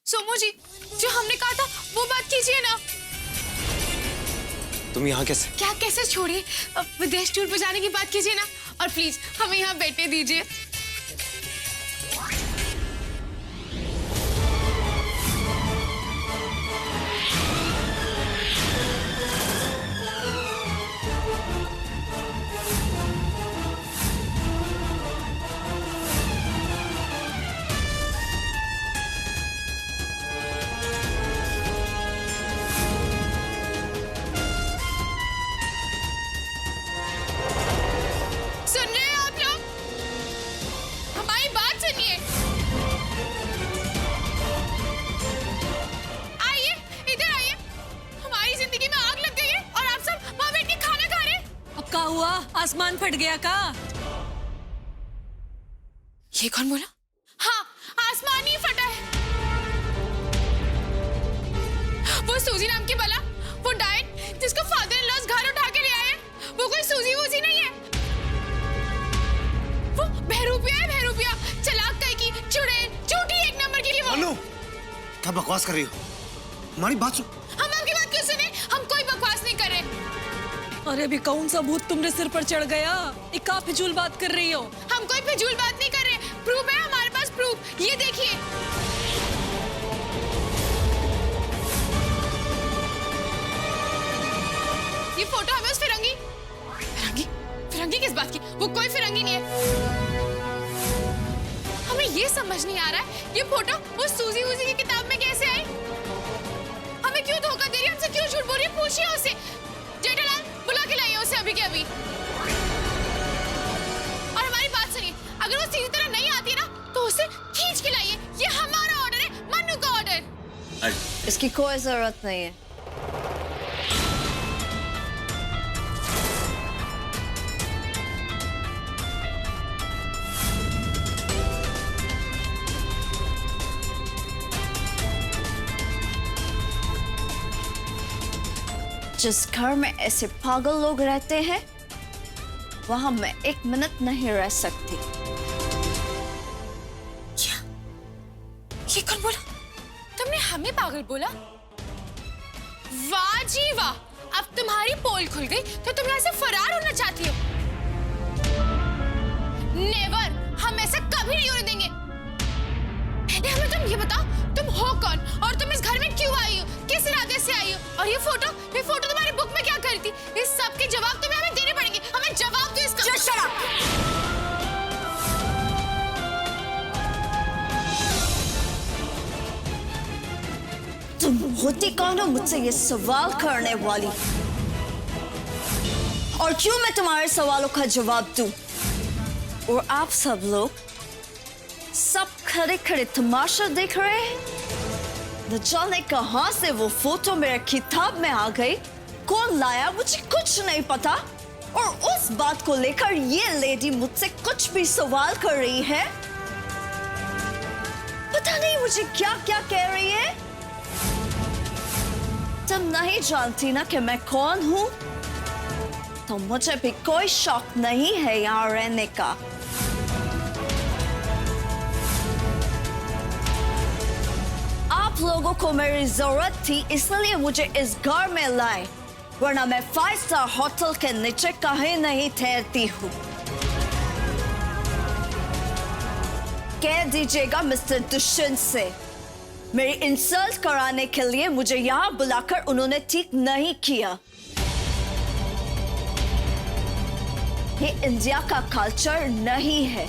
सोमू जी, जो हमने कहा था वो बात कीजिए ना। तुम यहाँ कैसे? क्या कैसे छोड़िए, विदेश टूर पर जाने की बात कीजिए ना। और प्लीज हमें यहाँ बैठने दीजिए। सुन रहे हैं आप लोग? हमारी बात सुनिए। आइए, इधर आइए। हमारी जिंदगी में आग लग गई है और आप सब वहाँ बैठ के खाना खा रहे हैं। अब क्या हुआ? आसमान फट गया का? ये कौन बोला? हाँ, आसमान ही फटा है। वो सूजी नाम की बला, वो डायन जिसको फादर इन लॉज घर उठा के ले आए, वो कोई सूजी वूजी नहीं है। वो बहरूपिया है, बहरूपिया, चालाक कई की, चुड़ैल, झूठी एक नंबर की वो। अनु, क्या बकवास कर रही हो? हमारी बात सुन। हम आपकी बात क्यों सुने? हम कोई बकवास नहीं कर रहे। अरे अभी कौन सा भूत तुमरे सिर पर चढ़ गया? एक का फिजूल बात कर रही हो? हम कोई फिजूल बात नहीं कर रहे। प्रूफ है हमारे पास, प्रूफ। ये देखिए। ये फोटो हमें उस फिरंगी फिरंगी फिरंगी किस बात की? वो कोई फिरंगी नहीं है। हमें ये समझ नहीं आ रहा है ये फोटो उस सूजी वूजी की किताब में कैसे आई? हमें क्यों धोखा दे रही है? हमसे क्यों झूठ बोल रही है? पूछिए उससे। जेठालाल, बुला के लाइए उसे अभी के अभी। और हमारी बात सुनिए, अगर वो सीधी तरह नहीं आती है ना तो उसे खींच के लाइए। ये हमारा ऑर्डर है, मन्नू का ऑर्डर। इसकी कोई जरूरत नहीं है। जिस घर में ऐसे पागल लोग रहते हैं वहां मैं एक मिनट नहीं रह सकती। क्या? ये कौन बोला? तुमने हमें पागल बोला? वाह जी वाह, अब तुम्हारी पोल खुल गई तो तुम यहाँ से फरार होना चाहती हो। नेवर, हम ऐसा कभी नहीं होने देंगे। पहले हमें तुम ये बताओ, तुम हो कौन और तुम इस घर में क्यों आई हो? किस इरादे से आई हो? और ये फोटो तुम्हारी बुक में क्या करी थी? इस सब के जवाब तुम्हें हमें देने पड़ेंगे। हमें जवाब दो इसका। Just shut up! तुम होती कौन हो मुझसे ये सवाल करने वाली? और क्यों मैं तुम्हारे सवालों का जवाब दूं? और आप सब लोग सब खड़े खड़े तमाशा देख रहे हैं? न जाने कहां से वो फोटो मेरे किताब में आ गई, कौन लाया मुझे कुछ नहीं पता। और उस बात को लेकर ये लेडी मुझसे कुछ भी सवाल कर रही है। पता नहीं मुझे क्या क्या कह रही है। तुम नहीं जानती ना कि मैं कौन हूं, तो मुझे भी कोई शौक नहीं है यहाँ रहने का। आप लोगों को मेरी जरूरत थी इसलिए मुझे इस घर में लाए, वरना मैं 5 स्टार होटल के नीचे कहीं नहीं ठहरती हूँ। कह दीजिएगा मिस्टर दुष्यंत से, मेरी इंसल्ट कराने के लिए मुझे यहाँ बुलाकर उन्होंने ठीक नहीं किया। ये इंडिया का कल्चर नहीं है।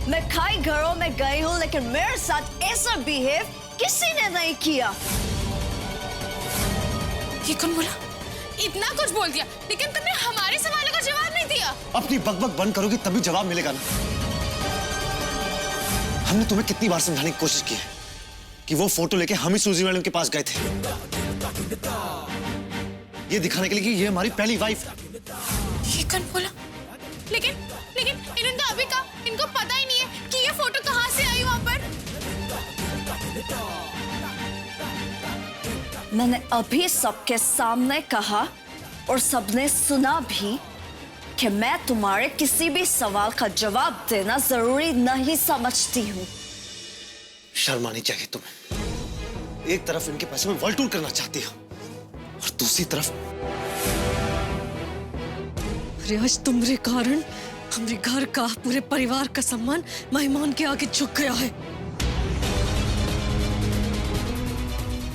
मैं कई घरों में गई हूँ लेकिन मेरे साथ ऐसा बिहेव किसी ने नहीं किया। ये कौन बोला? इतना कुछ बोल दिया लेकिन तुमने हमारे सवालों का जवाब नहीं दिया। अपनी बकबक बंद करोगी तभी जवाब मिलेगा ना। हमने तुम्हें कितनी बार समझाने की कोशिश की है कि वो फोटो लेके हम ही सूजी मैडम के पास गए थे, ये दिखाने के लिए कि ये हमारी पहली वाइफ है। ये कौन बोला? लेकिन इन्होंने तो अभी कहा, इनको पता ही नहीं है कि ये फोटो कहाँ से आई वहां पर। मैंने अभी सबके सामने कहा और सबने सुना भी कि मैं तुम्हारे किसी भी सवाल का जवाब देना जरूरी नहीं समझती हूँ। शर्म आनी चाहिए तुम्हें। एक तरफ इनके पैसे में वर्ल्ड टूर करना चाहती हो और दूसरी तरफ अरे आज तुम्हारे कारण हमारे घर का, पूरे परिवार का सम्मान मेहमान के आगे झुक गया है।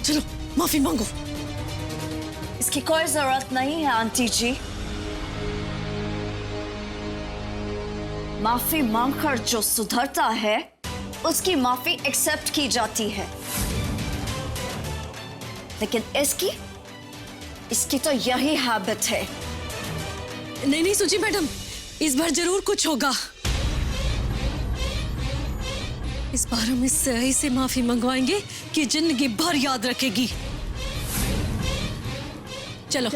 चलो माफी मांगो। इसकी कोई जरूरत नहीं है आंटी जी। माफी मांगकर जो सुधरता है उसकी माफी एक्सेप्ट की जाती है, लेकिन इसकी तो यही हैबिट है। नहीं सूजी मैडम, इस बार जरूर कुछ होगा। इस बार हम इससे ऐसे माफी मंगवाएंगे कि जिंदगी भर याद रखेगी। चलो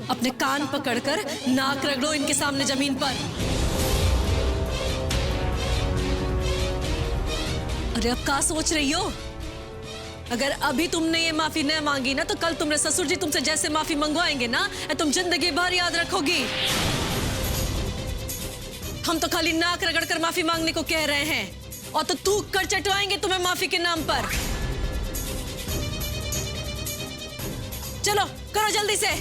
अपने कान पकड़कर नाक रगड़ो इनके सामने जमीन पर। अरे अब क्या सोच रही हो? अगर अभी तुमने ये माफी न मांगी ना, तो कल तुम्हारे ससुर जी तुमसे जैसे माफी मंगवाएंगे ना, तुम जिंदगी भर याद रखोगी। हम तो खाली नाक रगड़कर माफी मांगने को कह रहे हैं, और तो थूक कर चटवाएंगे तुम्हें माफी के नाम पर। चलो करो जल्दी से।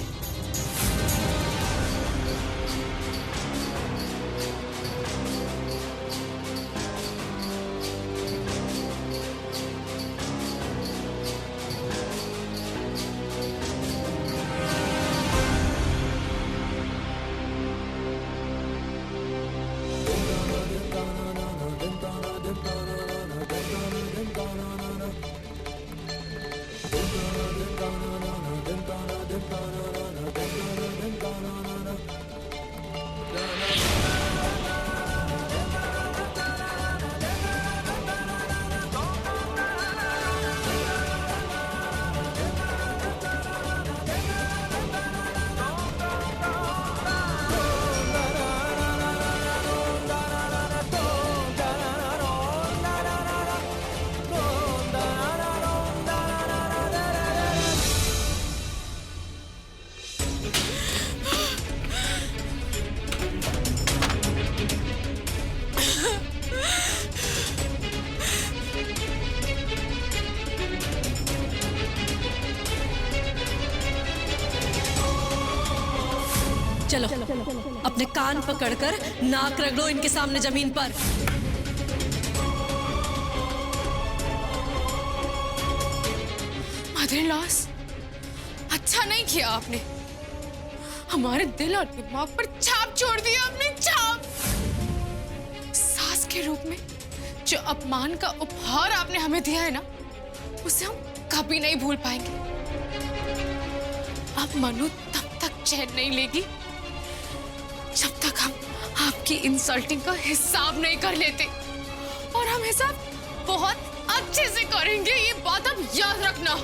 चलो अपने कान पकड़कर नाक रगड़ो इनके सामने जमीन पर। मदर इन लॉस, अच्छा नहीं किया आपने। हमारे दिल और दिमाग पर छाप छोड़ दिया आपने, छाप। सास के रूप में जो अपमान का उपहार आपने हमें दिया है ना, उसे हम कभी नहीं भूल पाएंगे। अब मनु तब तक चैन नहीं लेगी जब तक हम आपकी इंसल्टिंग का हिसाब नहीं कर लेते, और हम हिसाब बहुत अच्छे से करेंगे, ये बात अब याद रखना।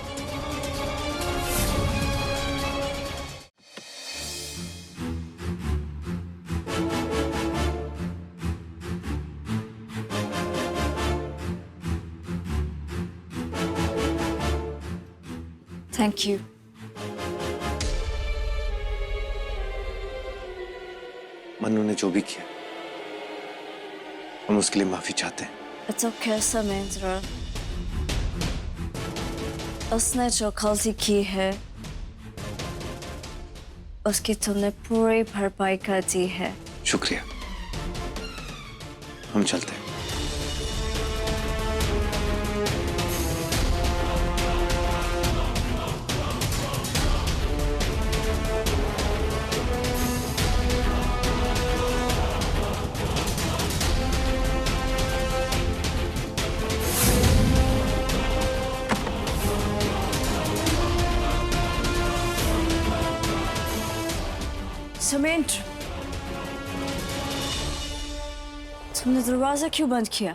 Thank you. मनु ने जो भी किया, हम उसके लिए माफी चाहते हैं। It's okay, Samendra. उसने जो गलती की है उसकी तुमने पूरी भरपाई कर दी है। शुक्रिया, हम चलते हैं। समेंद्र, तुमने दरवाजा क्यों बंद किया?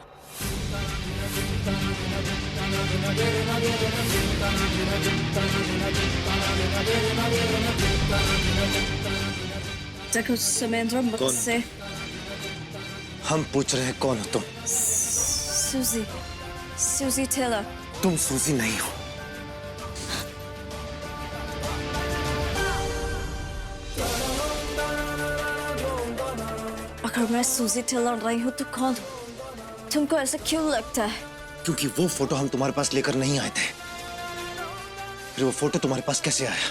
देखो समेंद्र, मुझसे हम पूछ रहे हैं कौन हो तुम? सूजी टेलर। तुम सूजी नहीं हो। अगर मैं सूजी टेलर नहीं हूं तो कौन? तुमको ऐसा क्यों लगता है? क्योंकि वो फोटो हम तुम्हारे पास लेकर नहीं आए थे। फिर वो फोटो तुम्हारे पास कैसे आया?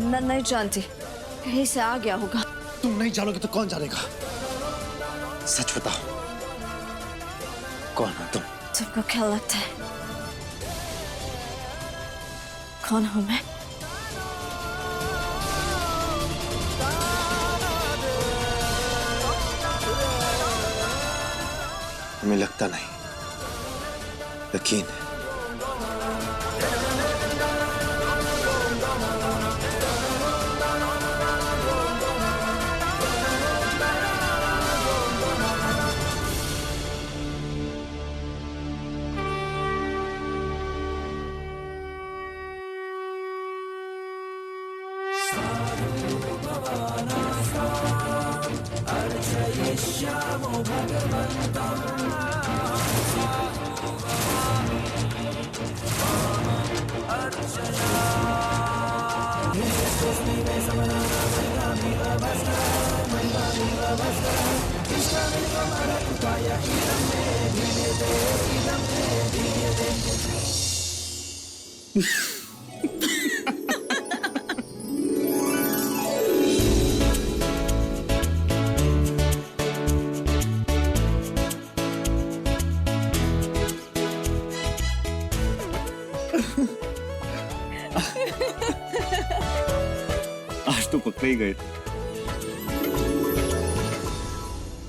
मैं नहीं जानती, कहीं से आ गया होगा। तुम नहीं जानोगे तो कौन जानेगा? सच बताओ, कौन हो तुम? तुमको क्या लगता है कौन हूं मैं? हमें लगता नहीं, यकीन है। आज तो पकड़े ही गए।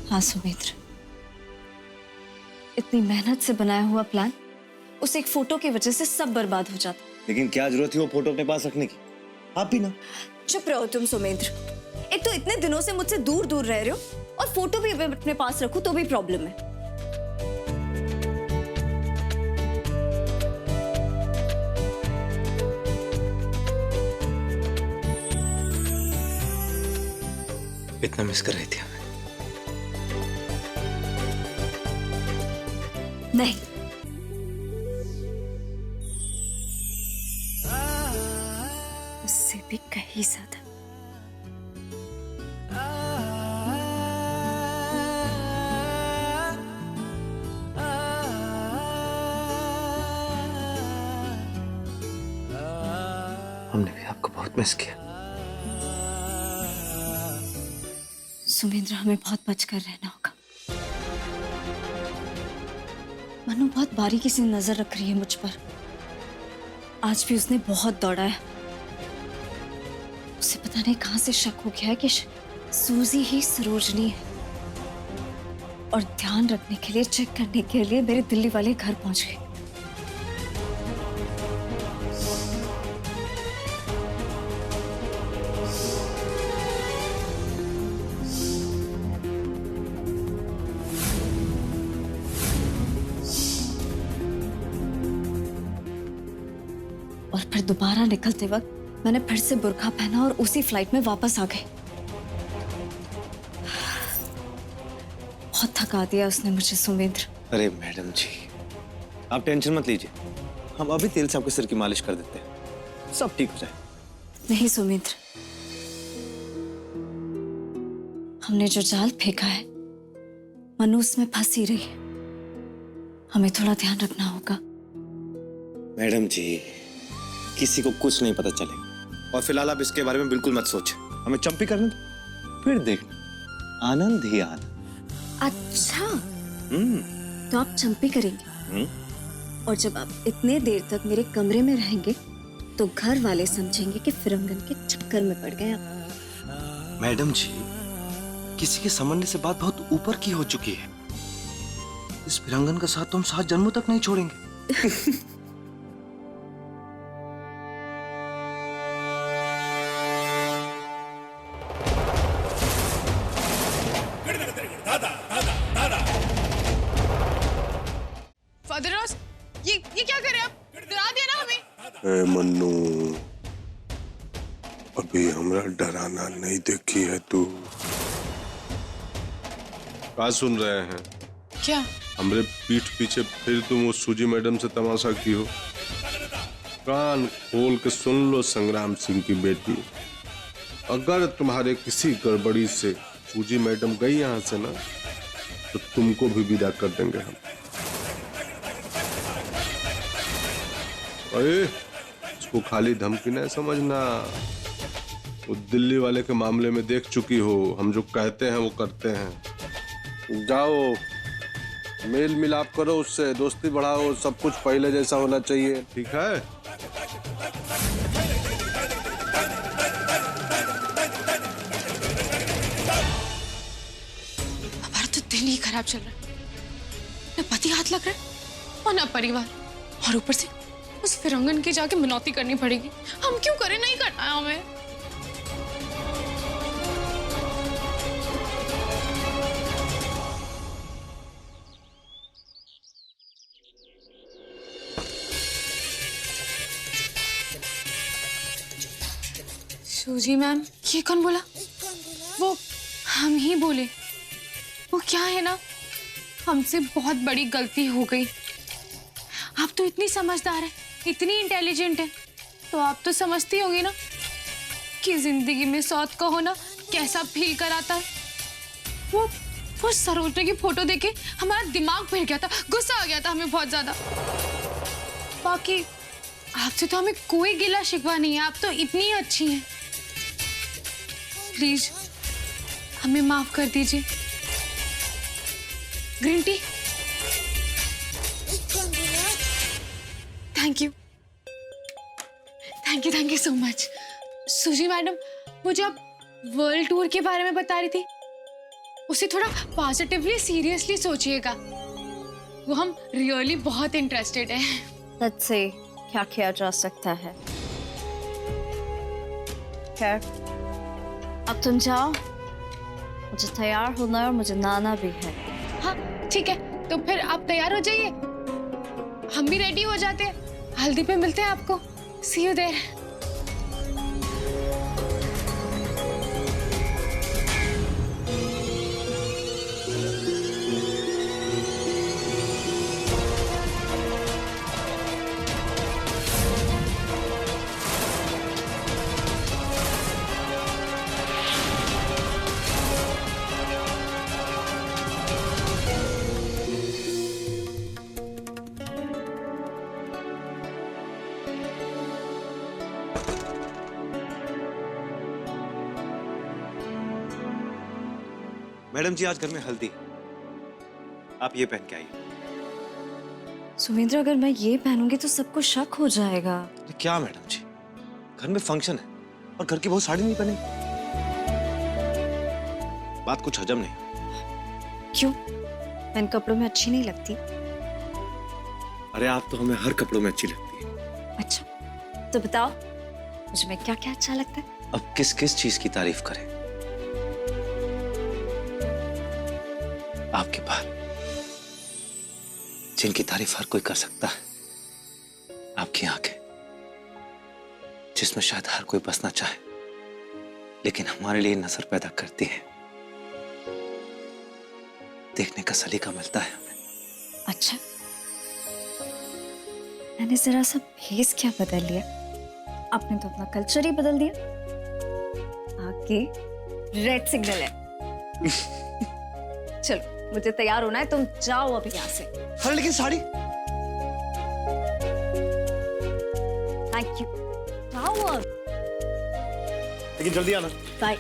हाँ सुमित्र, इतनी मेहनत से बनाया हुआ प्लान उस एक फोटो की वजह से सब बर्बाद हो जाता। लेकिन क्या जरूरत थी वो फोटो अपने पास रखने की? आप भी ना। चुप रहो तुम सुमित्र। एक तो इतने दिनों से मुझसे दूर दूर रह रहे हो और फोटो भी अपने पास रखो तो भी प्रॉब्लम है। इतना मिस कर रही थी हमें। नहीं, उससे भी कहीं ज्यादा। हमने भी आपको बहुत मिस किया। सुमेंद्र, हमें बहुत बचकर रहना होगा। मनु बहुत बारीकी से नजर रख रही है मुझ पर। आज भी उसने बहुत दौड़ा है। उसे पता नहीं कहां से शक हो गया है कि सूजी ही सरोजनी है। और ध्यान रखने के लिए, चेक करने के लिए मेरे दिल्ली वाले घर पहुंच गए। और फिर दोबारा निकलते वक्त मैंने फिर से बुर्का पहना और उसी फ्लाइट में वापस आ गई। बहुत थका दिया उसने मुझे सुमेंद्र। अरे मैडम जी, आप टेंशन मत लीजिए, हम अभी तेल से आपके सिर की मालिश कर देते हैं, सब ठीक हो जाए। नहीं सुमेंद्र, हमने जो जाल फेंका है मनु उसमें फंस ही रही है। हमें थोड़ा ध्यान रखना होगा। मैडम जी, किसी को कुछ नहीं पता चलेगा। और फिलहाल आप इसके बारे में बिल्कुल मत सोचें। हमें चंपी करने दो, फिर देखना आनंद ही आनंद। अच्छा, तो आप चंपी करेंगे। और जब आप इतने देर तक मेरे कमरे में रहेंगे तो घर वाले समझेंगे कि फिरंगन के चक्कर में पड़ गए आप। मैडम जी, किसी के समझने से बात बहुत ऊपर की हो चुकी है। इस फिरंगन का साथ तो हम 7 जन्मों तक नहीं छोड़ेंगे। फादर रॉस, ये क्या कर रहे हैं आप? डरा दिया ना हमें। ए मन्नू, अभी हमरा डराना नहीं देखी है तू। क्या सुन रहे हैं? क्या? हमरे पीठ पीछे फिर तुम उस सूजी मैडम से तमाशा की हो। कान खोल के सुन लो संग्राम सिंह की बेटी, अगर तुम्हारे किसी गड़बड़ी से सूजी मैडम गई यहाँ से ना, तो तुमको भी विदा कर देंगे हम। अरे इसको खाली धमकी नहीं समझना, वो दिल्ली वाले के मामले में देख चुकी हो, हम जो कहते हैं वो करते हैं। जाओ मेल मिलाप करो उससे, दोस्ती बढ़ाओ, सब कुछ पहले जैसा होना चाहिए, ठीक है? हमारा तो दिल ही खराब चल रहा है, न पति हाथ लग रहा है और न परिवार, और ऊपर से उस फिरंगन की जाके मनौती करनी पड़ेगी। हम क्यों करें, नहीं करना है हमें। सूजी मैम, ये कौन बोला? वो हम ही बोले। वो क्या है ना, हमसे बहुत बड़ी गलती हो गई। आप तो इतनी समझदार है, इतनी इंटेलिजेंट है, तो आप तो समझती होंगी ना कि जिंदगी में सौत का होना कैसा फील कराता है। वो सरोजना की फोटो देखे हमारा दिमाग फिर गया था, गुस्सा आ गया था हमें बहुत ज्यादा। बाकी आपसे तो हमें कोई गिला शिकवा नहीं है, आप तो इतनी अच्छी हैं। प्लीज हमें माफ कर दीजिए। Green tea. Thank you, thank you so much. सुजी मैडम, वो जो आप वर्ल्ड टूर के बारे में बता रही थी, उसे थोड़ा पॉजिटिवली सीरियसली सोचिएगा। वो हम रियली बहुत इंटरेस्टेड हैं। लेट्स से क्या किया जा सकता है। खैर, अब तुम जाओ, मुझे तैयार होना है और मुझे नहाना भी है। हाँ ठीक है, तो फिर आप तैयार हो जाइए, हम भी रेडी हो जाते हैं। हल्दी पे मिलते हैं आपको। सी यू देयर। मैडम जी, आज घर में हल्दी, आप ये पहन के आइए। सुमिंद्र, अगर मैं ये पहनूंगी तो सबको शक हो जाएगा। क्या मैडम जी, घर में फंक्शन है और घर की बहुत साड़ी नहीं पहने, बात कुछ हजम नहीं। क्यों? मैं इन कपड़ों में अच्छी नहीं लगती? अरे आप तो हमें हर कपड़ों में अच्छी लगती है। अच्छा, तो बताओ मुझे में क्या क्या अच्छा लगता है? अब किस किस चीज की तारीफ करें? आपके बाल, जिनकी तारीफ हर कोई कर सकता है। आपकी आंखें, जिसमें शायद हर कोई बसना चाहे, लेकिन हमारे लिए नजर पैदा करती है। देखने का सलीका मिलता है हमें। अच्छा, मैंने जरा सा फेस क्या बदल लिया, आपने तो अपना कल्चर ही बदल दिया। आगे रेड सिग्नल है। चलो, मुझे तैयार होना है, तुम जाओ अभी यहाँ से। अरे लेकिन साड़ी। थैंक यू, जाओ अब। लेकिन जल्दी आना। बाय।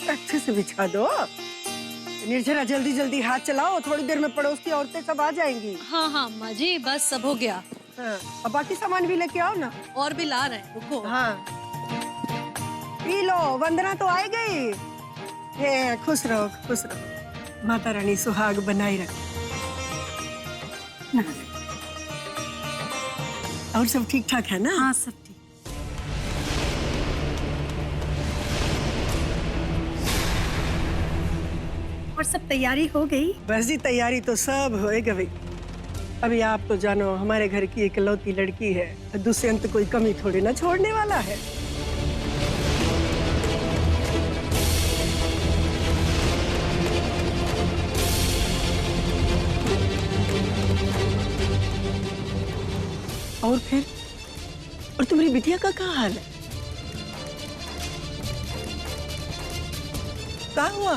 अच्छे से बिछा दो। निर्जरा, जल्दी जल्दी हाथ चलाओ, थोड़ी देर में पड़ोस की औरतें सब आ जाएंगी। हाँ हाँ माँ जी, बस सब हो गया। हाँ, अब बाकी सामान भी लेके आओ ना। और भी ला रहे हैं, रुको। हाँ, पी लो, वंदना तो आ गई। हे, खुश रहो, खुश रहो। माता रानी सुहाग बनाई रखे। और सब ठीक ठाक है ना? हाँ सब ठीक। और सब तैयारी हो गई? बस जी, तैयारी तो सब होएगा भाई। अभी आप तो जानो, हमारे घर की इकलौती लड़की है, दुष्यंत कोई कमी थोड़ी ना छोड़ने वाला है। और फिर, और तुम्हारी बिटिया का क्या हाल है? क्या हुआ?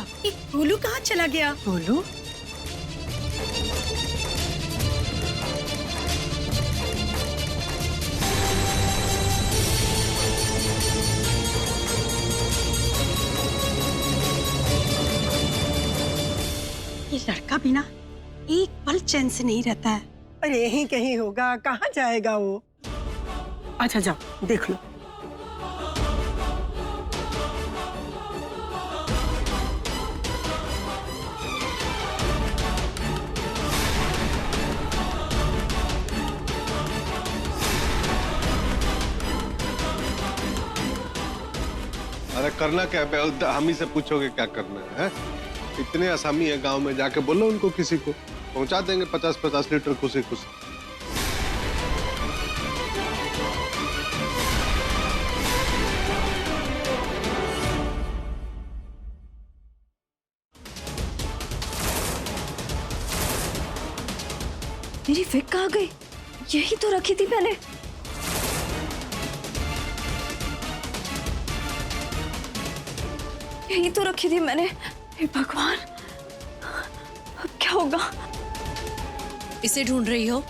भोलू कहाँ चला गया? बोलो। ये लड़का भी ना एक पल चैन से नहीं रहता है। अरे यहीं कहीं होगा, कहाँ जाएगा वो? अच्छा जाओ देख लो। अरे करना क्या है? हम ही से पूछोगे क्या करना है? इतने आसामी है गांव में, जाके बोलो उनको, किसी को पहुंचा देंगे 50-50 लीटर खुशी खुशी। मेरी विग कहाँ गई? यही तो रखी थी मैंने। यही तो रखी थी मैंने। हे भगवान, अब क्या होगा? इसे ढूंढ रही हो?